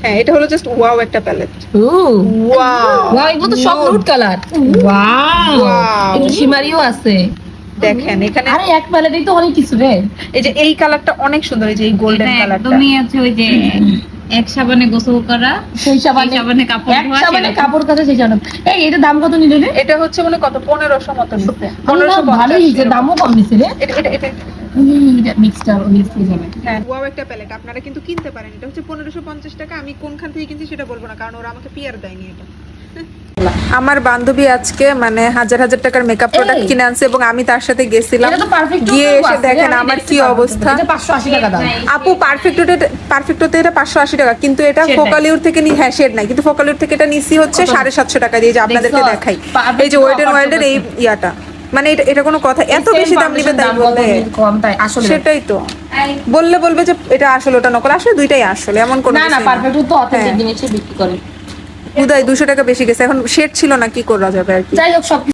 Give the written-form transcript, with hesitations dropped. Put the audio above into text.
হ্যাঁ এটা হলো জাস্ট ওয়াও একটা প্যালেট। ওয়াও এগুলো তো সব নুড কালার। ওয়াও একটু শিমারিও আছে দেখেন এখানে। আরে এক প্যালেটেই তো অনেক কিছু রে। এই যে এই কালারটা অনেক সুন্দর, এই যে এই গোল্ডেন কালারটা তুমি আছে ওই যে এক সাবানে গোসল করা, সেই সাবানে কাপড় এক ধোয়া, সাবানে কাপড় কাচা সেই সাবান। এই এটা দাম কত নিল রে? এটা হচ্ছে মানে কত 1500 মত নিচ্ছে। ভালোই নিছে, দামও কম নিছে রে। এটা এটা এটা এটা মিক্সড হয়ে যাবে। হ্যাঁ ওয়াও একটা প্যালেট আপনারা কিন্তু কিনতে পারেন। এটা হচ্ছে 1550 টাকা। আমি কোনখান থেকে কিনছি সেটা বলবো না, কারণ ওরা আমাকে পিয়ার দেয়নি এটা। আমার বান্ধবী আজকে মানে হাজার হাজার টাকার মেকআপ প্রোডাক্ট কিনে আনছে এবং আমি তার সাথে গেছিলাম। এটা তো পারফেক্ট গিয়ে এসে দেখেন আমার কি অবস্থা। এটা 580 টাকা দাম। আপু পারফেক্টতে এটা 580 টাকা, কিন্তু এটা ফোকালিউর থেকে হ্যাঁ শেড নাই, কিন্তু ফোকালিউর থেকে এটা নিছি হচ্ছে 750 টাকা দিয়ে। যে আপনাদেরকে দেখাই এই যে ওয়েট এন্ড ওয়াইল্ডের এই ইয়াটা, মানে এটা কোনো কথা? এত বেশি দাম নিবে তাই বললে? কম তাই আসলে সেটাই তো বললে বলবে যে এটা আসলে ওটা নকল। আসলে দুইটাই আসলে, এমন কোনো না পারফেক্ট তো অথেন্টিক জিনিসই বিক্রি করে। উদয় 200 টাকা বেশি গেছে। এখন শেড ছিল না, কি করা যাবে আর কি। যাই হোক সব